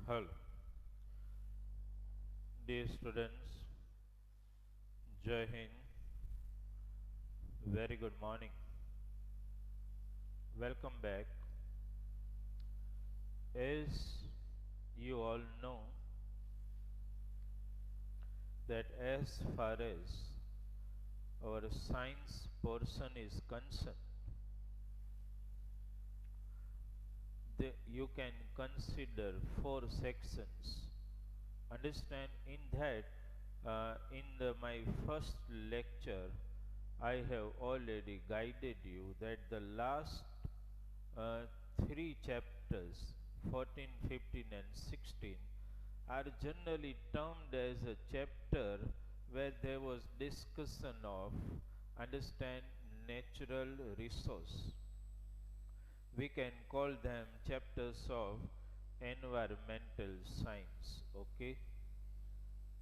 Hello, dear students, Jai Hind, very good morning. Welcome back. As you all know, that as far as our science portion is concerned, you can consider four sections. Understand in that my first lecture, I have already guided you that the last uh, three chapters, 14, 15, and 16, are generally termed as a chapter where there was discussion of understand natural resource. We can call them chapters of environmental science. Okay,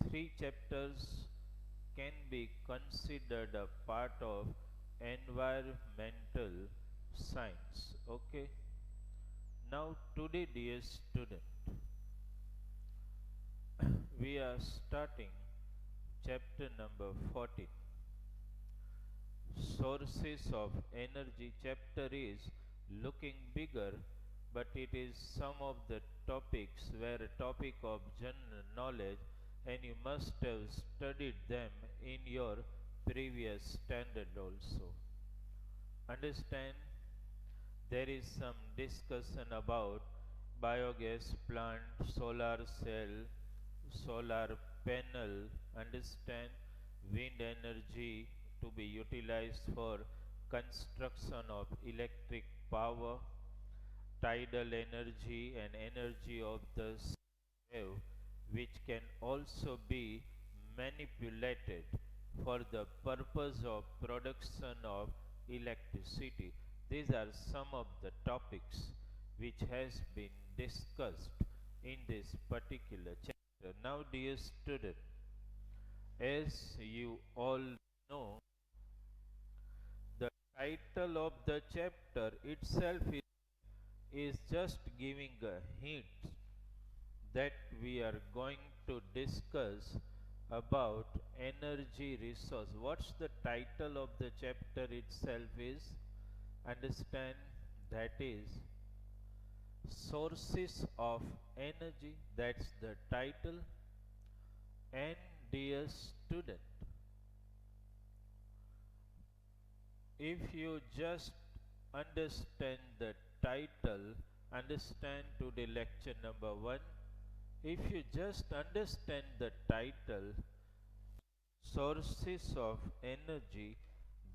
three chapters can be considered a part of environmental science. Okay, now today, dear student, we are starting chapter number 14, sources of energy. Chapter is looking bigger, but it is some of the topics where a topic of general knowledge, and you must have studied them in your previous standard also. Understand, there is some discussion about biogas plant, solar cell, solar panel. Understand, wind energy to be utilized for construction of electric power, tidal energy and energy of the wave, which can also be manipulated for the purpose of production of electricity. These are some of the topics which has been discussed in this particular chapter. Now, dear student, as you all know, the title of the chapter itself is just giving a hint that we are going to discuss about energy resource. What's the title of the chapter itself is? Understand, that is sources of energy. That's the title. And dear student, if you just understand the title, understand today lecture number 1. If you just understand the title, sources of energy,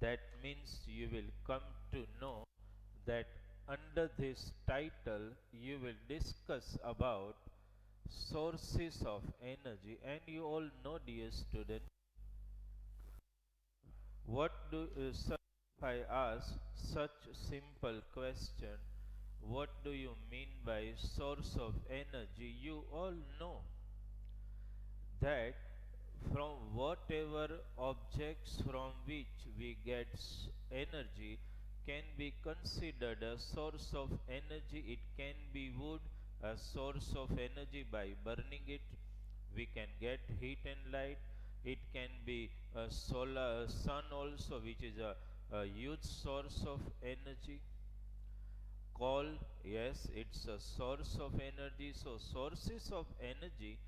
that means you will come to know that under this title you will discuss about sources of energy. And you all know, dear student, what do if I ask such simple question, what do you mean by source of energy? You all know that from whatever objects from which we get energy can be considered a source of energy. It can be wood, a source of energy by burning it. We can get heat and light. It can be a solar sun also, which is a huge source of energy. Coal, yes, it's a source of energy. So sources of energy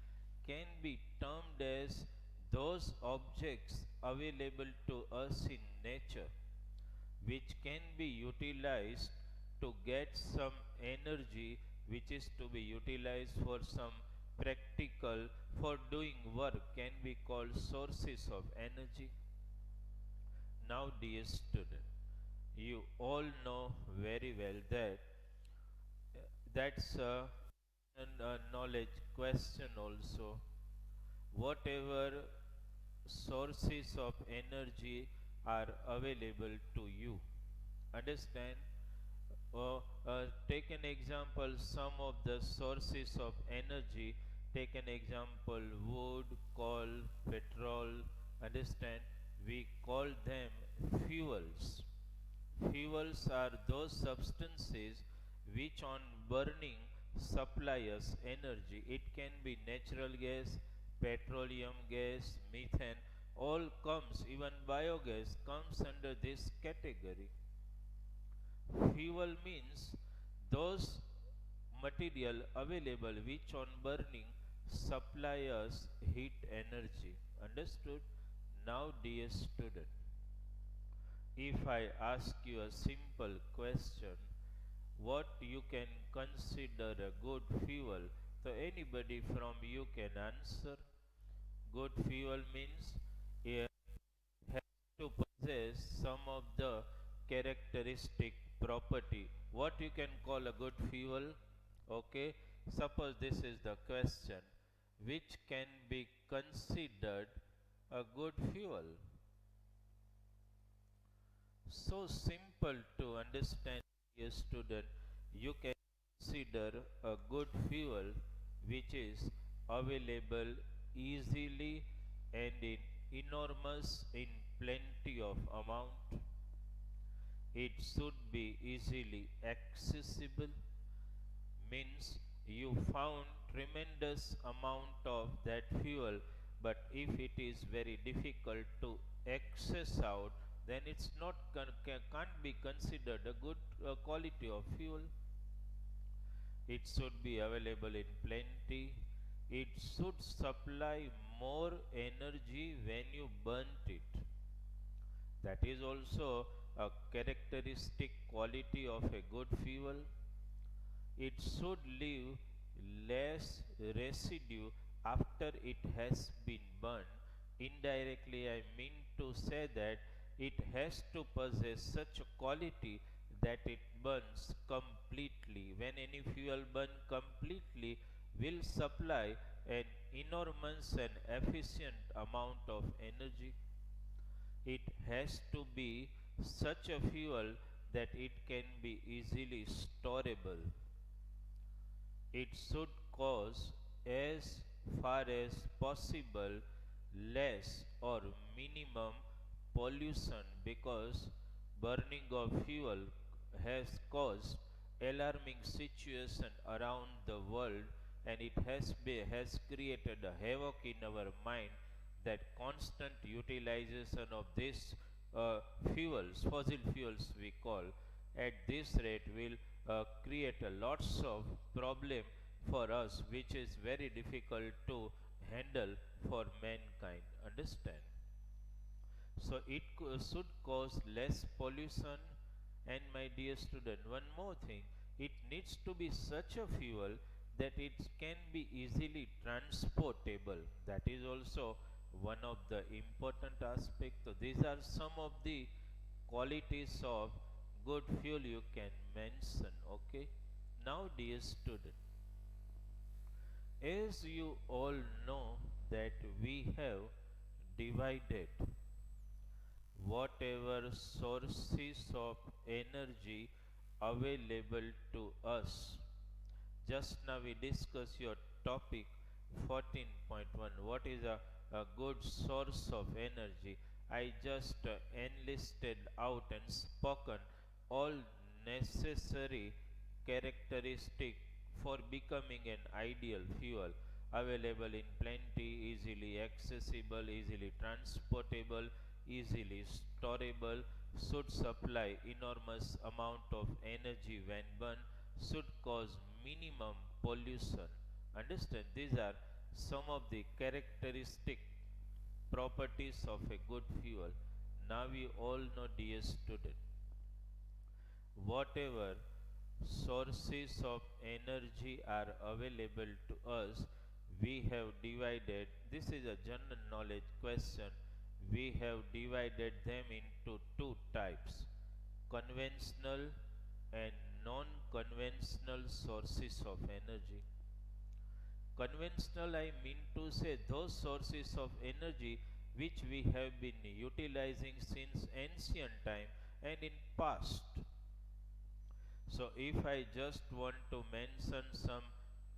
can be termed as those objects available to us in nature which can be utilized to get some energy, which is to be utilized for some practical, for doing work, can be called sources of energy. Now, dear student, you all know very well that that's a knowledge question also. Whatever sources of energy are available to you, understand. Take an example, some of the sources of energy. Take an example, wood, coal, petrol. Understand, we call them fuels. Fuels are those substances which on burning supply us energy. It can be natural gas, petroleum gas, methane, all comes, even biogas comes under this category. Fuel means those material available which on burning supply us heat energy. Understood? Now, dear student, if I ask you a simple question, what you can consider a good fuel, so anybody from you can answer. Good fuel means it has to possess some of the characteristic property. What you can call a good fuel? Okay, suppose this is the question, which can be considered a good fuel? So simple to understand, dear student. You can consider a good fuel which is available easily and in enormous in plenty of amount. It should be easily accessible, means you found tremendous amount of that fuel, but if it is very difficult to access out, then it's not can't be considered a good quality of fuel. It should be available in plenty. It should supply more energy when you burnt it. That is also a characteristic quality of a good fuel. It should leave less residue after it has been burned. Indirectly, I mean to say that it has to possess such a quality that it burns completely. When any fuel burns completely, will supply an enormous and efficient amount of energy. It has to be such a fuel that it can be easily storable. It should cause as far as possible less or minimum pollution, because burning of fuel has caused alarming situation around the world, and it has created a havoc in our mind that constant utilization of this fossil fuels we call, at this rate will create a lots of problem for us, which is very difficult to handle for mankind. Understand? So it should cause less pollution. And my dear student, one more thing, it needs to be such a fuel that it can be easily transportable. That is also one of the important aspects. So these are some of the qualities of good fuel you can mention. Okay. Now, dear student, as you all know that we have divided whatever sources of energy available to us. Just now we discussed your topic 14.1. What is a good source of energy? I just enlisted out and spoken all necessary characteristic for becoming an ideal fuel, available in plenty, easily accessible, easily transportable, easily storable, should supply enormous amount of energy when burned, should cause minimum pollution. Understand? These are some of the characteristic properties of a good fuel. Now we all know, dear student, whatever sources of energy are available to us, we have divided, this is a general knowledge question, we have divided them into two types: conventional and non conventional sources of energy. Conventional, I mean to say, those sources of energy which we have been utilizing since ancient time and in past. So if I just want to mention some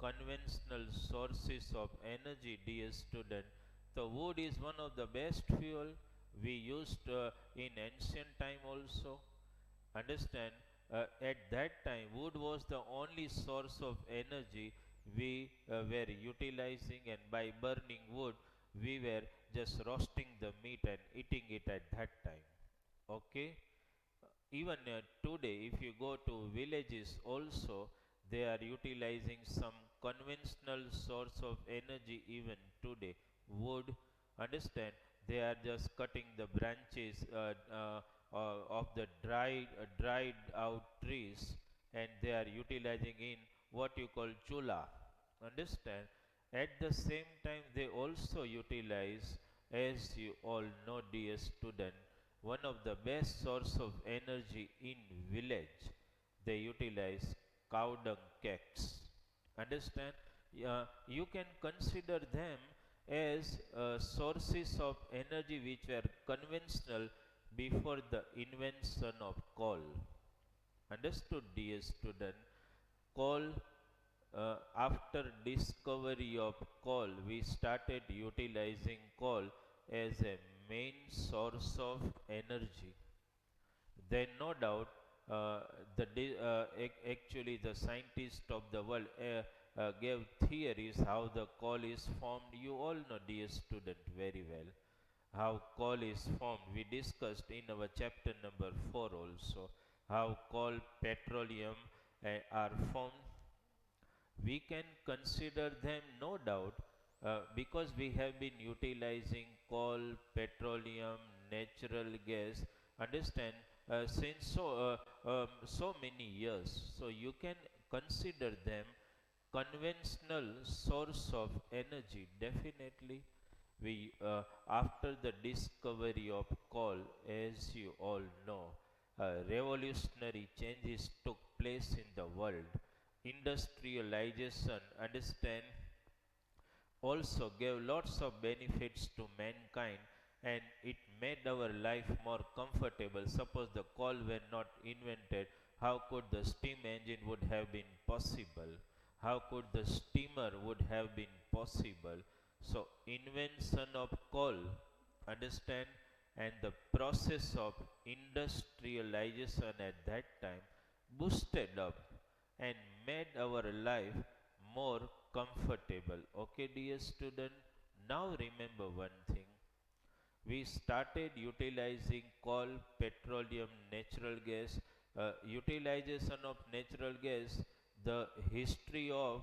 conventional sources of energy, dear student, the wood is one of the best fuel we used in ancient time also. Understand? at that time wood was the only source of energy we were utilizing, and by burning wood we were just roasting the meat and eating it at that time. Okay. Even today if you go to villages also, they are utilizing some conventional source of energy even today, wood. Understand, they are just cutting the branches of the dried out trees, and they are utilizing in what you call chula. Understand, at the same time they also utilize, as you all know dear student, one of the best source of energy in village, they utilize cow dung cakes. Understand? You can consider them as sources of energy which were conventional before the invention of coal. Understood dear student? Coal, after discovery of coal we started utilizing coal as a main source of energy. Then no doubt actually the scientists of the world gave theories how the coal is formed. You all know dear student very well how coal is formed. We discussed in our chapter number 4 also how coal, petroleum are formed. We can consider them no doubt because we have been utilizing coal, petroleum, natural gas. Understand, since so many years, so you can consider them conventional source of energy. Definitely we after the discovery of coal, as you all know, revolutionary changes took place in the world. Industrialization, understand, also gave lots of benefits to mankind, and it made our life more comfortable. Suppose the coal were not invented, how could the steam engine would have been possible? How could the steamer would have been possible? So invention of coal, understand, and the process of industrialization at that time boosted up and made our life more comfortable. Okay, dear student, now remember one thing. We started utilizing coal, petroleum, natural gas. Utilization of natural gas, the history of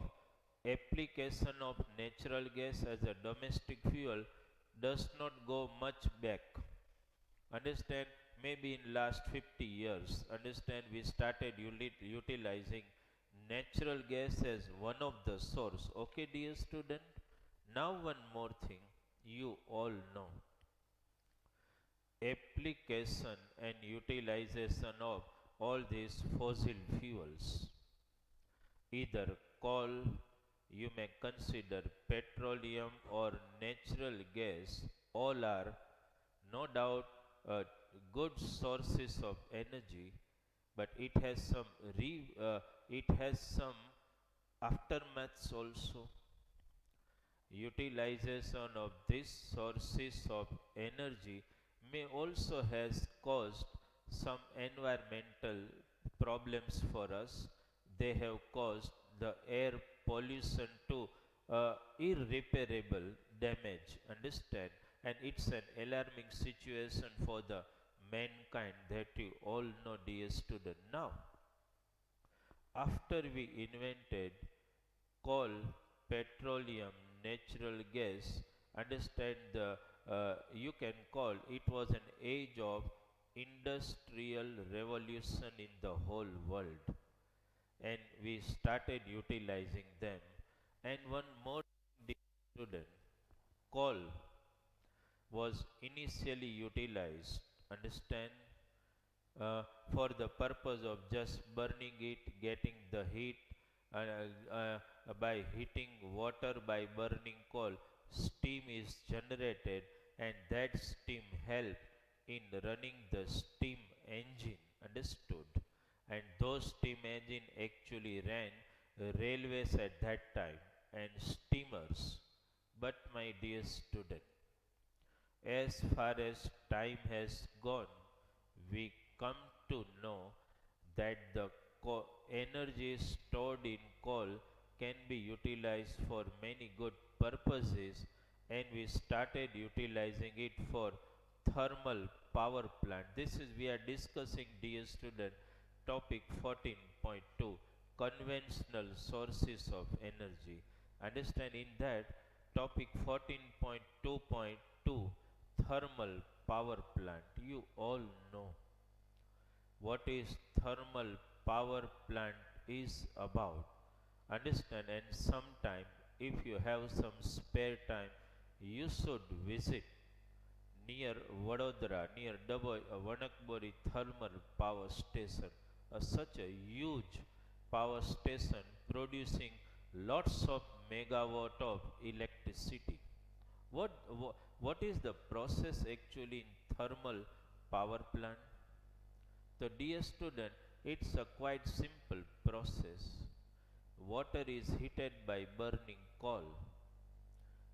application of natural gas as a domestic fuel does not go much back. Understand, maybe in last 50 years, understand, we started utilizing natural gas as one of the source. Okay dear student, now one more thing, you all know application and utilization of all these fossil fuels, either coal, you may consider petroleum or natural gas, all are no doubt uh, good sources of energy, but it has some aftermaths also. Utilization of these sources of energy may also has caused some environmental problems for us. They have caused the air pollution to irreparable damage. Understand, and it's an alarming situation for the mankind that you all know dear student. Now after we invented coal, petroleum, natural gas, understand, the you can call it was an age of industrial revolution in the whole world, and we started utilizing them. And one more student, coal was initially utilized, understand, uh, for the purpose of just burning it, getting the heat by heating water. By burning coal, steam is generated, and that steam help in running the steam engine. Understood? And those steam engine actually ran railways at that time and steamers. But my dear student, as far as time has gone, we come to know that the energy stored in coal can be utilized for many good purposes, and we started utilizing it for thermal power plant. This is we are discussing, dear student, topic 14.2, conventional sources of energy. Understand, in that topic 14.2.2, thermal power plant, you all know what is thermal power plant is about. Understand, and sometime if you have some spare time, you should visit near Vadodara, near Vanakbori thermal power station, such a huge power station producing lots of megawatt of electricity. What is the process actually in thermal power plant? So, dear student, it's a quite simple process. Water is heated by burning coal,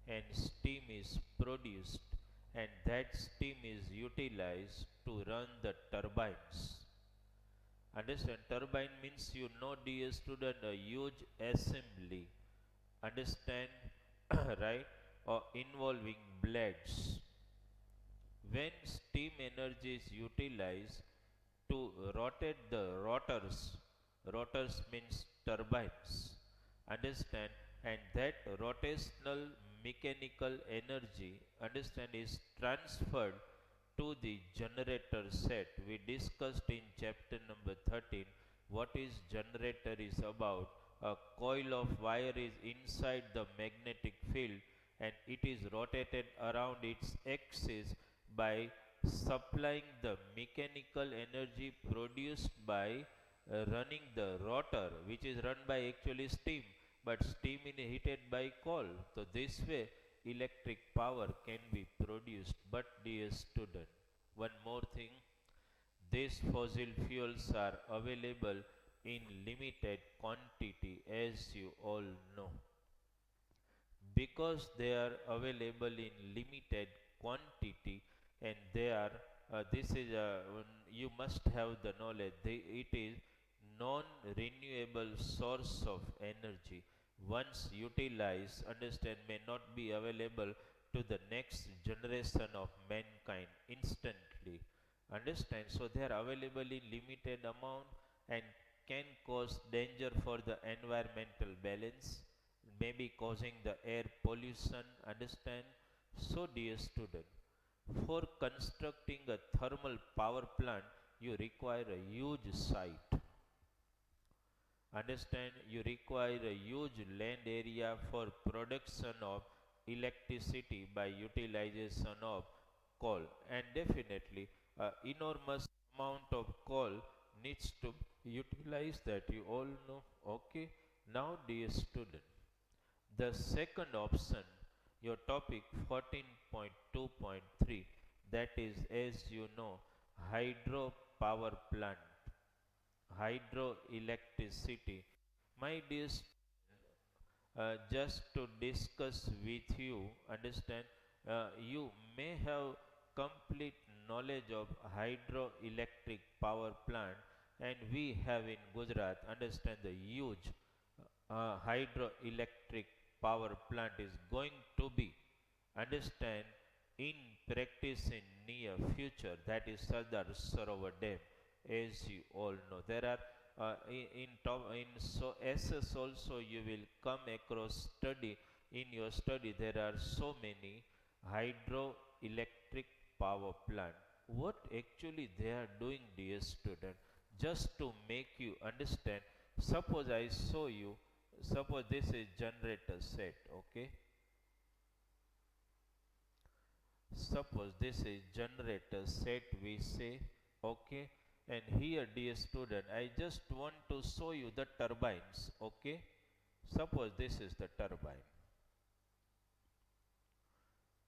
and steam is produced, and that steam is utilized to run the turbines. Understand, turbine means, you know, dear student, a huge assembly. Understand, right? Or involving blades. When steam energy is utilized to rotate the rotors, rotors means turbines, understand, and that rotational mechanical energy, understand, is transferred to the generator set. We discussed in chapter number 13 what is generator is about. A coil of wire is inside the magnetic field, and it is rotated around its axis by supplying the mechanical energy produced by running the rotor, which is run by actually steam, but steam is heated by coal. So this way electric power can be produced. But dear student, one more thing, these fossil fuels are available in limited quantity, as you all know. Because they are available in limited quantity, and they are this is you must have the knowledge, it is non renewable source of energy. Once utilized, understand, may not be available to the next generation of mankind instantly. Understand, so they are available in limited amount and can cause danger for the environmental balance, maybe causing the air pollution. Understand, so dear student, for constructing a thermal power plant, you require a huge site. Understand, you require a huge land area for production of electricity by utilization of coal, and definitely enormous amount of coal needs to be utilized, that you all know. Okay, now dear student, the second option, your topic 14.2.3, that is, as you know, hydro power plant, hydroelectricity. My dear just to discuss with you, understand, you may have complete knowledge of hydroelectric power plant, and we have in Gujarat, understand, the huge hydroelectric power plant is going to be, understand, in practice in near future, that is Sardar Sarovar Dam. As you all know, there are in top in so SS also you will come across study, in your study there are so many hydroelectric power plant. What actually they are doing, dear student, just to make you understand, suppose I show you, suppose this is generator set, okay, suppose this is generator set, we say, okay, and here, dear student, I just want to show you the turbines, okay. Suppose this is the turbine.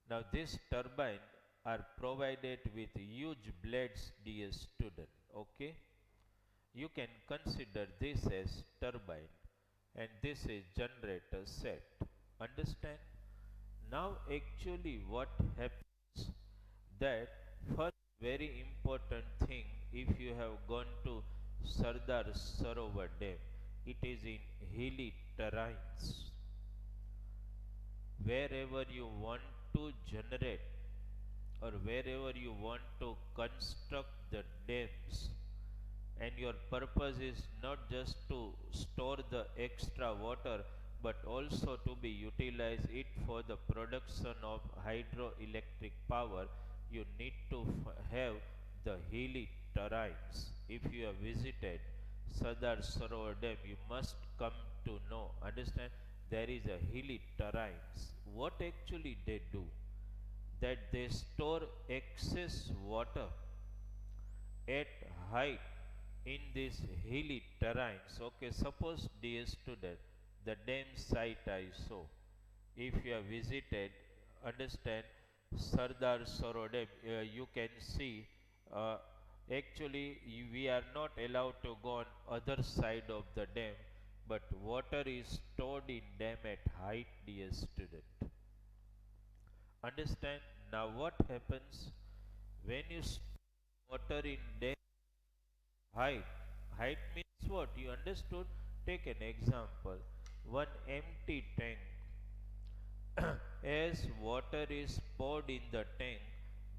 Now this turbine are provided with huge blades, dear student, okay. You can consider this as turbine, and this is generator set. Understand, now actually what happens, that first very important thing, if you have gone to Sardar Sarovar Dam. It is in hilly terrains. Wherever you want to generate or wherever you want to construct the dams, and your purpose is not just to store the extra water but also to be utilize it for the production of hydroelectric power, you need to have the hilly terrains. If you have visited Sardar Sarovar Dam, you must come to know, understand, there is a hilly terrains. What actually they do, that they store excess water at height in these hilly terrains. Okay, suppose, dear student, the dam site I saw. If you have visited, understand, Sardar Sarovar Dam, you can see. Uh, Actually, we are not allowed to go on other side of the dam, but water is stored in dam at height, dear student. Understand now what happens when you store water in dam height. Height means what? You understood? Take an example. One empty tank. As water is poured in the tank,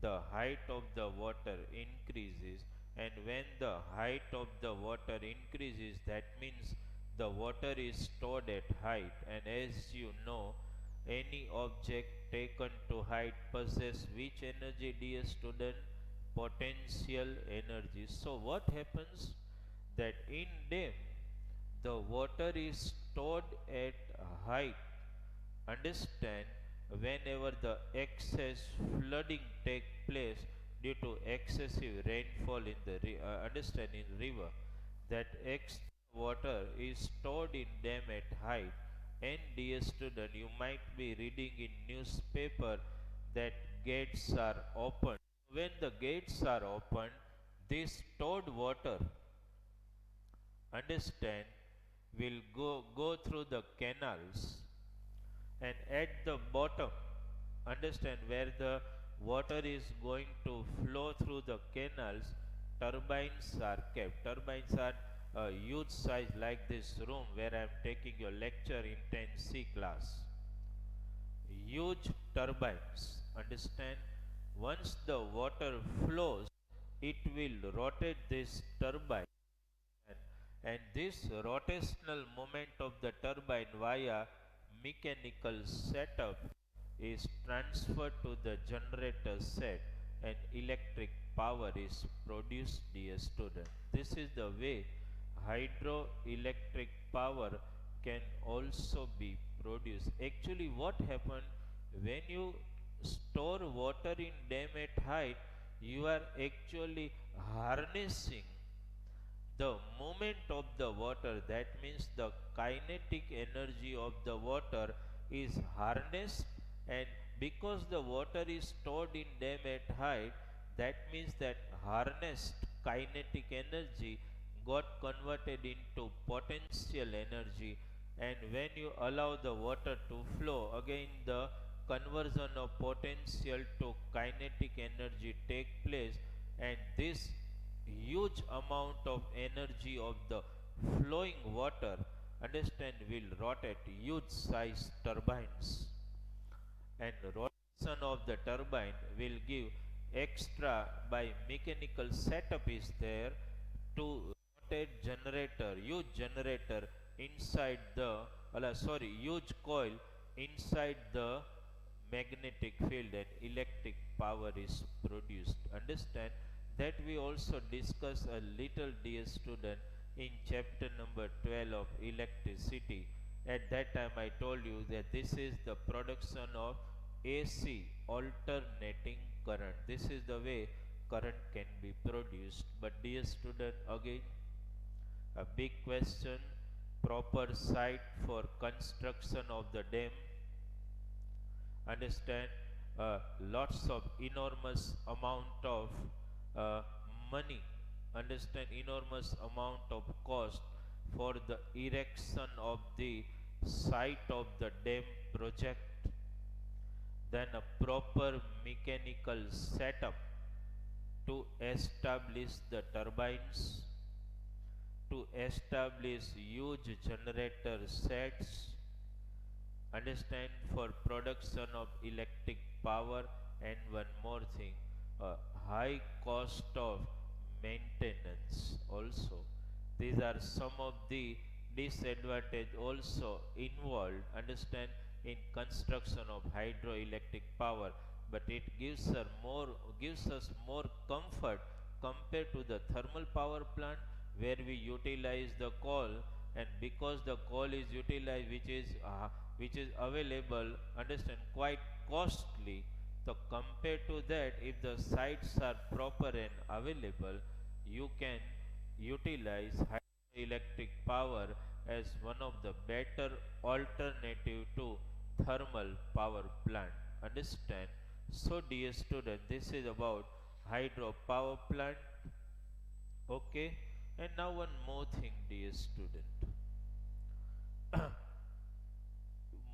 the height of the water increases, and when the height of the water increases, that means the water is stored at height. And as you know, any object taken to height possess which energy, dear student? Potential energy. So what happens, that in dam the water is stored at height. Understand, whenever the excess flooding take place due to excessive rainfall in the understand, in river, that extra water is stored in dam at height. And dear student, you might be reading in newspaper that gates are open. When the gates are open, this stored water, understand, will go through the canals, and at the bottom, understand, where the water is going to flow through the canals, turbines are kept. Turbines are a huge size, like this room where I am taking your lecture in 10C class. Huge turbines, understand, once the water flows, it will rotate this turbine, and this rotational moment of the turbine via mechanical setup is transferred to the generator set, and electric power is produced, dear student. This is the way hydroelectric power can also be produced. Actually, what happened, when you store water in dam at height, you are actually harnessing the movement of the water. That means the kinetic energy of the water is harnessed, and because the water is stored in dam at height, that means that harnessed kinetic energy got converted into potential energy. And when you allow the water to flow, again the conversion of potential to kinetic energy take place, and this huge amount of energy of the flowing water, understand, will rotate huge size turbines, and rotation of the turbine will give extra by mechanical setup is there to rotate generator, huge generator inside the huge coil inside the magnetic field, and electric power is produced. Understand, that we also discuss a little, dear student, in chapter number 12 of electricity. At that time I told you that this is the production of AC, alternating current. This is the way current can be produced. But dear student, again a big question, proper site for construction of the dam. Understand, lots of enormous amount of uh, money, understand, enormous amount of cost for the erection of the site of the dam project, then a proper mechanical setup to establish the turbines, to establish huge generator sets, understand, for production of electric power, and one more thing, a high cost of maintenance also. These are some of the disadvantage also involved, understand, in construction of hydroelectric power, but it gives us more comfort compared to the thermal power plant where we utilize the coal. And because the coal is utilized, which is available, understand, quite costly, so compared to that, if the sites are proper and available, you can utilize hydroelectric power as one of the better alternative to thermal power plant, understand. So dear student, this is about hydro power plant. Okay, and now one more thing, dear student.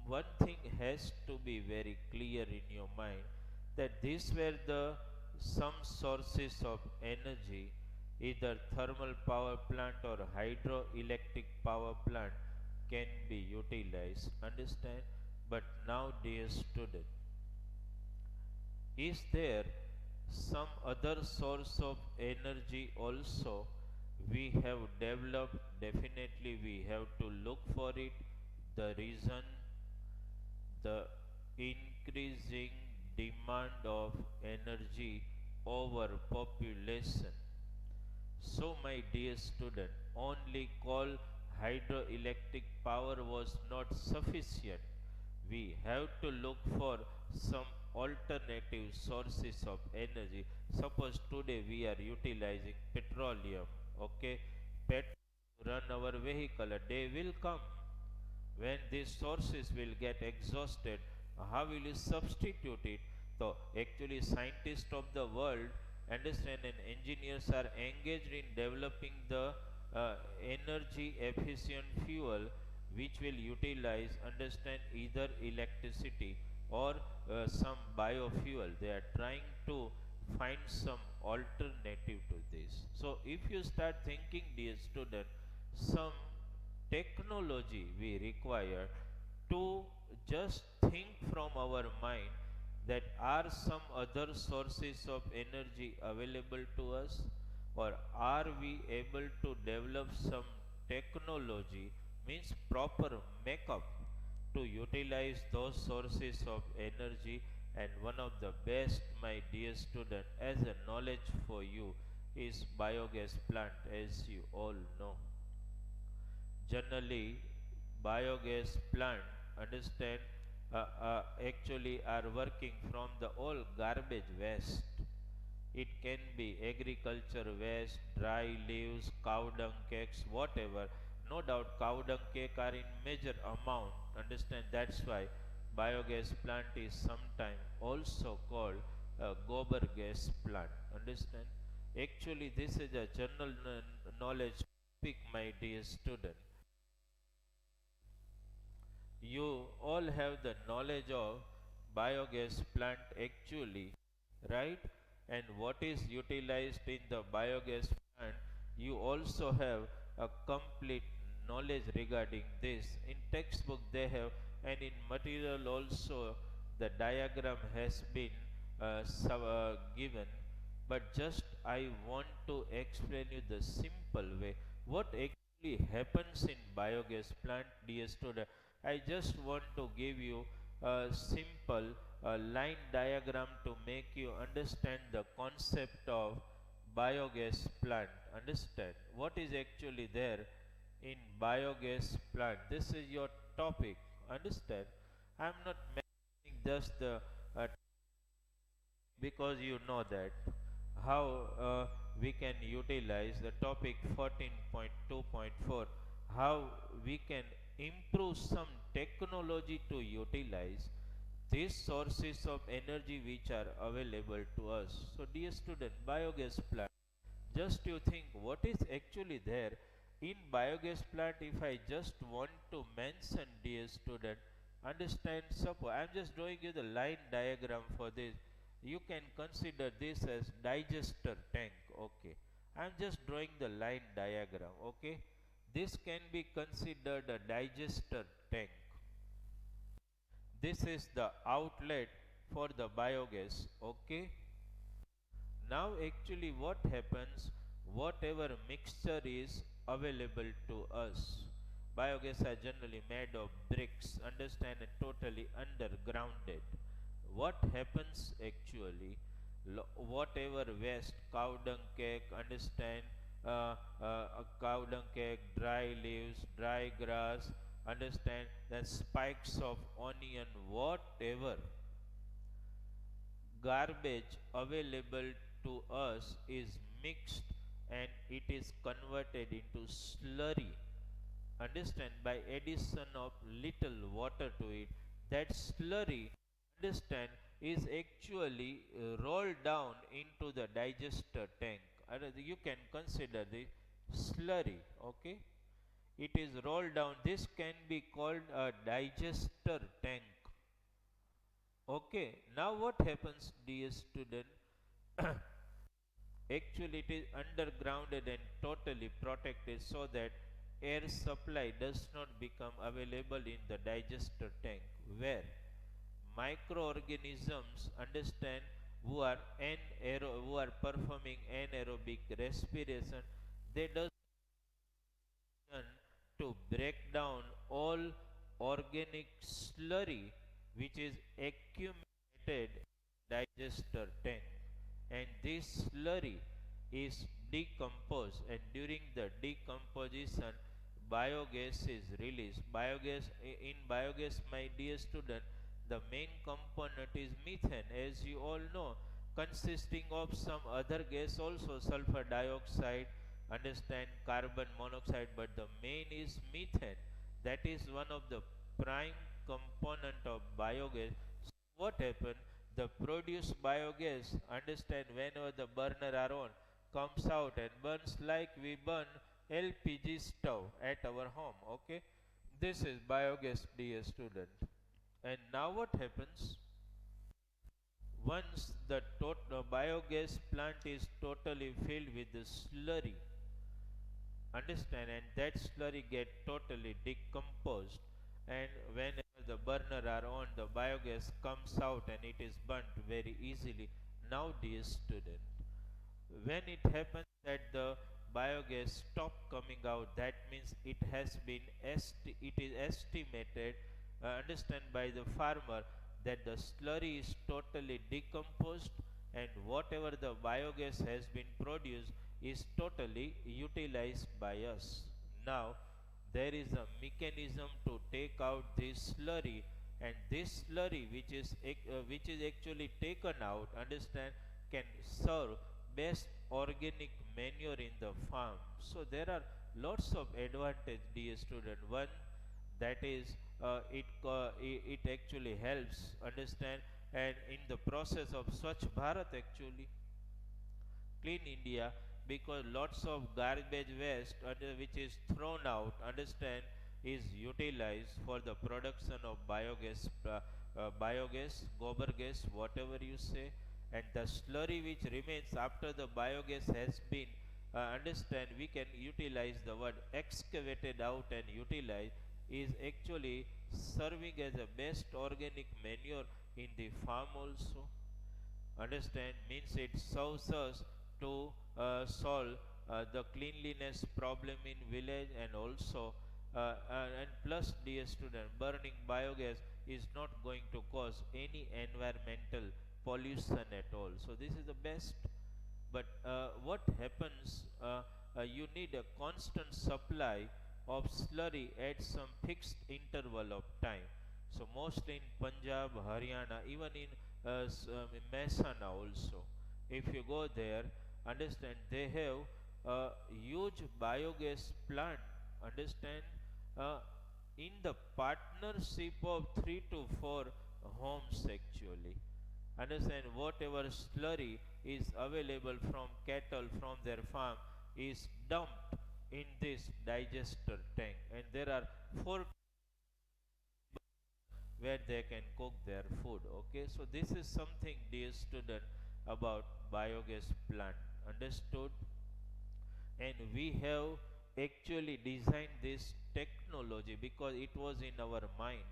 One thing has to be very clear in your mind, that these were the some sources of energy, either thermal power plant or hydroelectric power plant can be utilized, understand. But now, dear student, is there some other source of energy also we have developed? Definitely we have to look for it. The reason, the increasing demand of energy over population. So, my dear student, only coal hydroelectric power was not sufficient. We have to look for some alternative sources of energy. Suppose today we are utilizing petroleum, okay? Petrol to run our vehicle, a day will come when these sources will get exhausted. How will you substitute it? So actually scientists of the world, understand, and engineers are engaged in developing the energy efficient fuel which will utilize, understand, either electricity or some biofuel. They are trying to find some alternative to this. So if you start thinking, dear student, some technology we require to just think from our mind, that are some other sources of energy available to us, or are we able to develop some technology, means proper makeup, to utilize those sources of energy. And one of the best, my dear student, as a knowledge for you, is biogas plant. As you all know, generally biogas plant, understand, actually are working from the all garbage waste. It can be agriculture waste, dry leaves, cow dung cakes, whatever. No doubt cow dung cake are in major amount, understand. That's why biogas plant is sometimes also called a gobar gas plant, understand. Actually this is a general knowledge topic, my dear student. You all have the knowledge of biogas plant actually, right? And what is utilized in the biogas plant, you also have a complete knowledge regarding this. In textbook they have, and in material also the diagram has been given. But just I want to explain you the simple way what actually happens in biogas plant, dear student. I just want to give you a simple line diagram to make you understand the concept of biogas plant. Understand what is actually there in biogas plant. This is your topic. Understand? I am not mentioning just the because you know that how we can utilize the topic 14.2.4, how we can improve some technology to utilize these sources of energy which are available to us. So dear student, biogas plant, just you think what is actually there in biogas plant. If I just want to mention, dear student, understand, suppose I am just drawing you the line diagram for this. You can consider this as digester tank. Okay, I'm just drawing the line diagram. Okay, this can be considered a digester tank. This is the outlet for the biogas. Okay, now actually what happens, whatever mixture is available to us, biogas are generally made of bricks, understand, and totally undergrounded. What happens actually, whatever waste, cow dung cake, understand, cow dung cake, dry leaves, dry grass, understand, the spikes of onion, whatever garbage available to us is mixed and it is converted into slurry, understand, by addition of little water to it. That slurry, understand, is actually rolled down into the digester tank. You can consider the slurry. Okay, it is rolled down. This can be called a digester tank. Okay, now what happens, dear student? Actually, it is undergrounded and totally protected so that air supply does not become available in the digester tank, where microorganisms, understand, who are performing anaerobic respiration, they does to break down all organic slurry which is accumulated in digester tank, and this slurry is decomposed, and during the decomposition biogas is released. In biogas, my dear student, the main component is methane, as you all know, consisting of some other gas also, sulfur dioxide, understand, carbon monoxide, but the main is methane. That is one of the prime component of biogas. So what happen, the produced biogas, understand, whenever the burner are on, comes out and burns like we burn LPG stove at our home. Okay, this is biogas, dear student. And now what happens, once the biogas plant is totally filled with the slurry, understand, and that slurry get totally decomposed, and whenever the burner are on, the biogas comes out and it is burnt very easily. Now, dear student, when it happens that the biogas stop coming out, that means it has been it is estimated, understand, by the farmer, that the slurry is totally decomposed and whatever the biogas has been produced is totally utilized by us. Now there is a mechanism to take out this slurry, and this slurry which is actually taken out, understand, can serve best organic manure in the farm. So there are lots of advantage, dear student. One, that is, it actually helps, understand, and in the process of Swachh Bharat, actually clean India, because lots of garbage waste which is thrown out, understand, is utilized for the production of biogas, gobar gas, whatever you say, and the slurry which remains after the biogas has been, understand, we can utilize the word excavated out and utilize, is actually serving as a best organic manure in the farm also, understand, means it serves us to solve the cleanliness problem in village, and also and plus, dear student, burning biogas is not going to cause any environmental pollution at all. So this is the best. But what happens, you need a constant supply of slurry at some fixed interval of time. So mostly in Punjab, Haryana, even in Mehsana also, if you go there, understand, they have a huge biogas plant, understand, uh, in the partnership of 3 to 4 homes actually, understand, whatever slurry is available from cattle from their farm is dumped in this digester tank, and there are 4 where they can cook their food. Okay, so this is something, dear student, about biogas plant, understood. And we have actually designed this technology because it was in our mind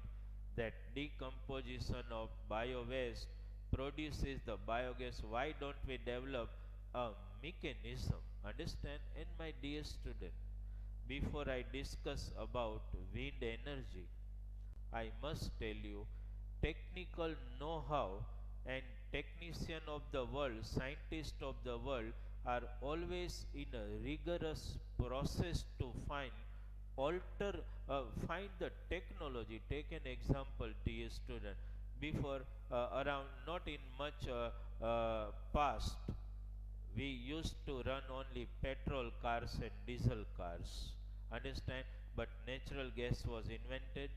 that decomposition of bio-waste produces the biogas. Why don't we develop a mechanism? Understand? And my dear student, before I discuss about wind energy, I must tell you, technical know-how and technician of the world, scientists of the world are always in a rigorous process to alter, find the technology. Take an example, dear student. Before, around not in much past, we used to run only petrol cars and diesel cars. Understand? But natural gas was invented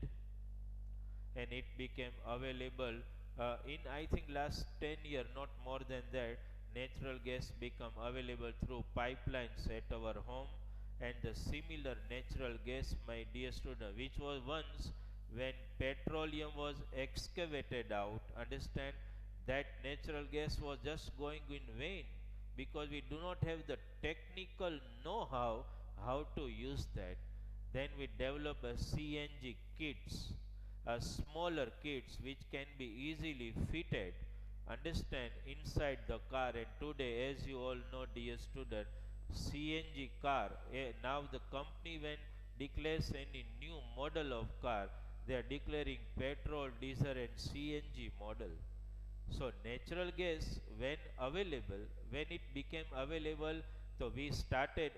and it became available in I think last 10 year, not more than that. Natural gas become available through pipelines at our home, and the similar natural gas, my dear student, which was once when petroleum was excavated out, understand, that natural gas was just going in vain because we do not have the technical know-how how to use that. Then we develop a CNG kits, smaller kits which can be easily fitted, understand, inside the car. And today, as you all know, dear student, CNG car, now the company when declares any new model of car, they are declaring petrol, diesel and CNG model. So natural gas, when available, when it became available, so we started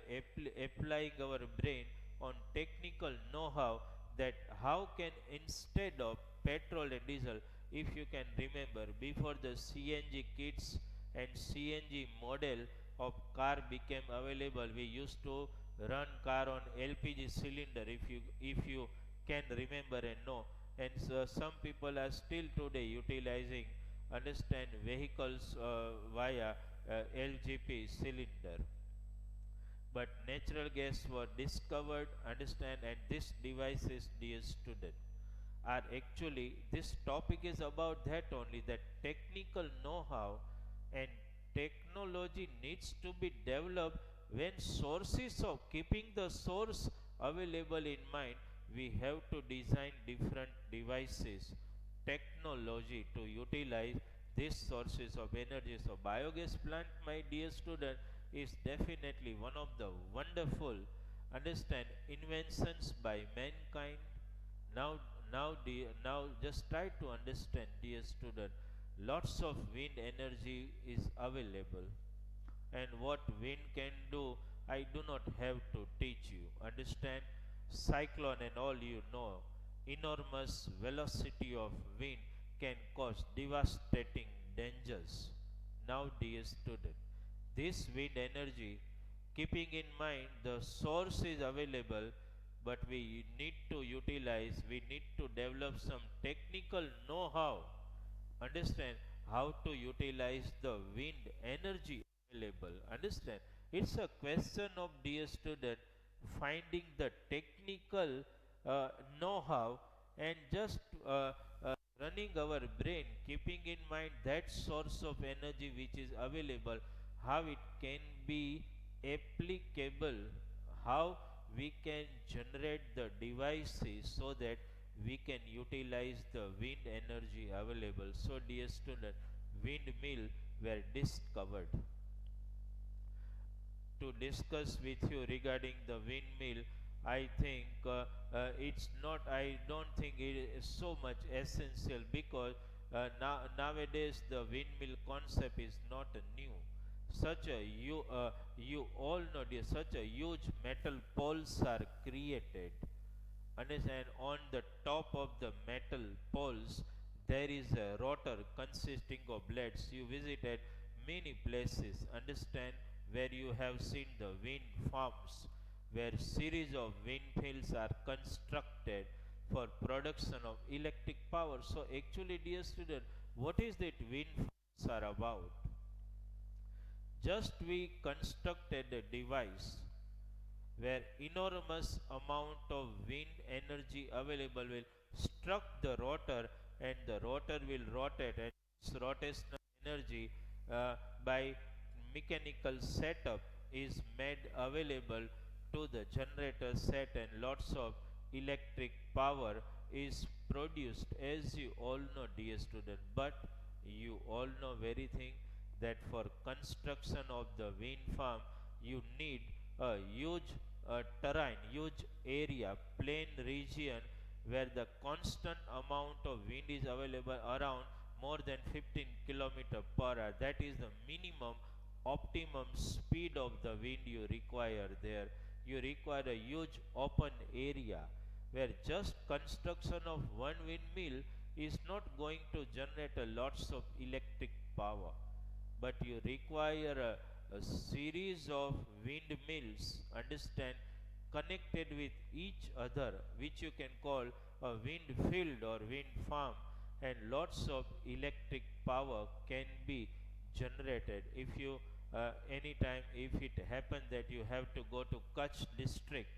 applying our brain on technical know-how that how can, instead of petrol and diesel, if you can remember, before the CNG kits and CNG model of car became available, we used to run car on LPG cylinder, if you can remember and know. And so some people are still today utilizing, understand, vehicles via LGP cylinder. But natural gas were discovered, understand, and these devices, dear student, are actually, this topic is about that only, that technical know-how and technology needs to be developed. When sources of keeping the source available in mind, we have to design different devices, technology to utilize these sources of energy. So biogas plant, my dear student, is definitely one of the wonderful, understand, inventions by mankind. Now, now just try to understand, dear student. Lots of wind energy is available, and what wind can do, I do not have to teach you. Understand? Cyclone and all, you know, enormous velocity of wind can cause devastating dangers. Now, dear student, this wind energy, keeping in mind the source is available, but we need to utilize, we need to develop some technical know-how, understand, how to utilize the wind energy available. Understand? It's a question of, dear student, finding the technical know-how and just running our brain, keeping in mind that source of energy which is available, how it can be applicable, how we can generate the devices so that we can utilize the wind energy available. So, dear student, windmill were discovered. To discuss with you regarding the windmill, I think it's not, I don't think it is so much essential because nowadays the windmill concept is not new. Such a you all know, dear, such a huge metal poles are created. Understand? On the top of the metal poles, there is a rotor consisting of blades. You visited many places, understand, where you have seen the wind farms, where series of windmills are constructed for production of electric power. So, actually, dear student, what is that wind farms are about? Just we constructed a device where enormous amount of wind energy available will struck the rotor, and the rotor will rotate, and its rotational energy by mechanical setup is made available to the generator set and lots of electric power is produced, as you all know, dear student. But you all know very thing that for construction of the wind farm you need a huge terrain, huge area, plain region where the constant amount of wind is available around more than 15 kilometer per hour. That is the minimum optimum speed of the wind you require there. You require a huge open area where just construction of one windmill is not going to generate a lots of electric power, but you require a series of windmills, understand, connected with each other, which you can call a wind field or wind farm, and lots of electric power can be generated. If you anytime if it happens that you have to go to Kutch district,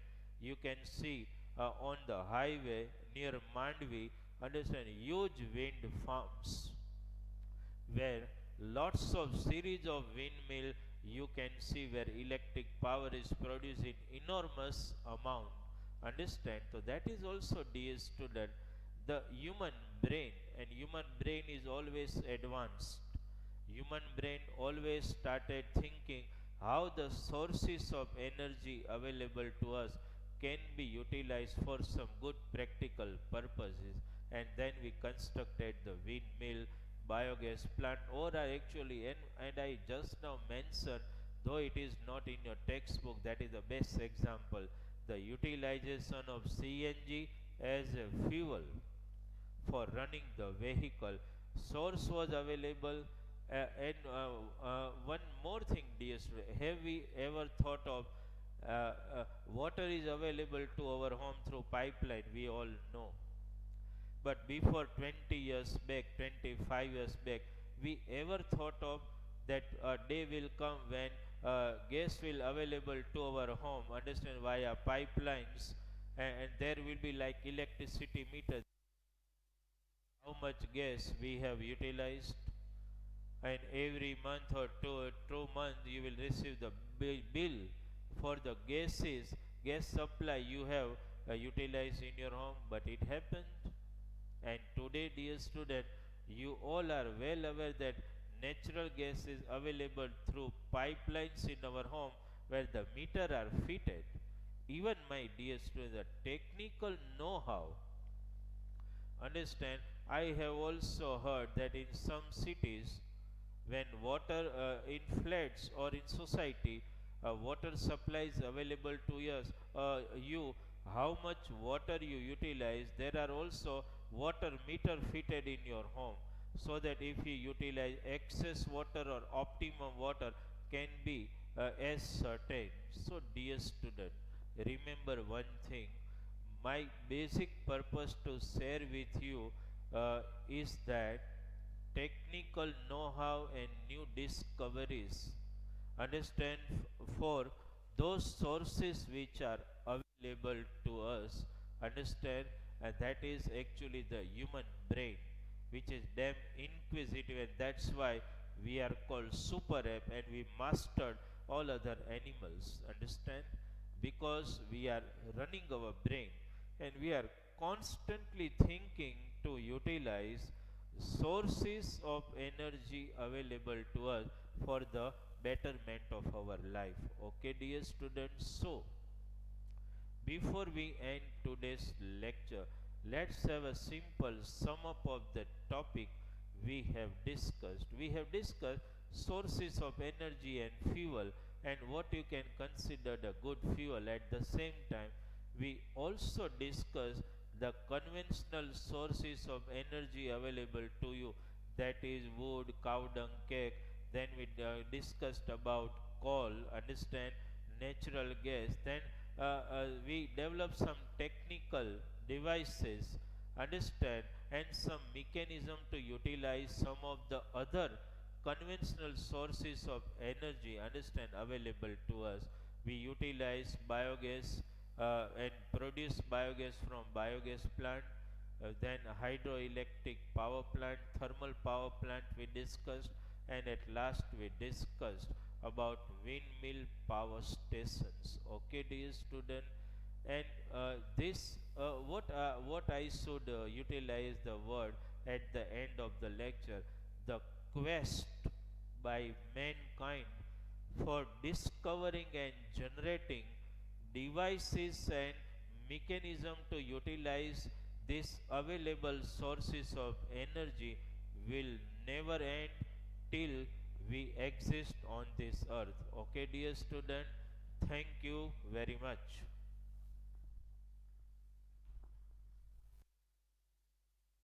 you can see on the highway near Mandvi, understand, huge wind farms where lots of series of windmill you can see where electric power is produced in enormous amount, understand. So that is also, dear student, the human brain, and human brain is always advanced. Human brain always started thinking how the sources of energy available to us can be utilized for some good practical purposes, and then we constructed the windmill, biogas plant, or actually, and I just now mentioned, though it is not in your textbook, that is the best example, the utilization of CNG as a fuel for running the vehicle. Source was available. And one more thing, dear student, have we ever thought of water is available to our home through pipeline? We all know. But before 20 years back, 25 years back, we ever thought of that a day will come when gas will available to our home, understand, via pipelines, and there will be like electricity meters, how much gas we have utilized, and every month or 2 months you will receive the bill for the gas supply you have utilized in your home. But it happened, and today, dear student, you all are well aware that natural gas is available through pipelines in our home where the meter are fitted. Even, my dear student, the technical know-how, understand, I have also heard that in some cities when water in floods or in society water supply is available to you, how much water you utilize, there are also water meter fitted in your home, so that if you utilize excess water or optimum water can be ascertained. So dear student, remember one thing, my basic purpose to share with you is that technical know-how and new discoveries, understand, for those sources which are available to us, understand, and that is actually the human brain, which is damn inquisitive, and that's why we are called super ape and we mastered all other animals, understand, because we are running our brain and we are constantly thinking to utilize sources of energy available to us for the betterment of our life. Okay, dear students, so before we end today's lecture, let's have a simple sum up of the topic we have discussed. We have discussed sources of energy and fuel and what you can consider the good fuel. At the same time, we also discussed the conventional sources of energy available to you, that is wood, cow dung, cake. Then we discussed about coal, understand, natural gas. Then we developed some technical devices, understand, and some mechanism to utilize some of the other conventional sources of energy, understand, available to us. We utilize biogas and produce biogas from biogas plant, then hydroelectric power plant, thermal power plant we discussed, and at last we discussed about windmill power stations. Okay, dear student, and this what I should utilize the word at the end of the lecture, the quest by mankind for discovering and generating devices and mechanism to utilize these available sources of energy will never end till we exist on this earth. Okay, dear student, thank you very much.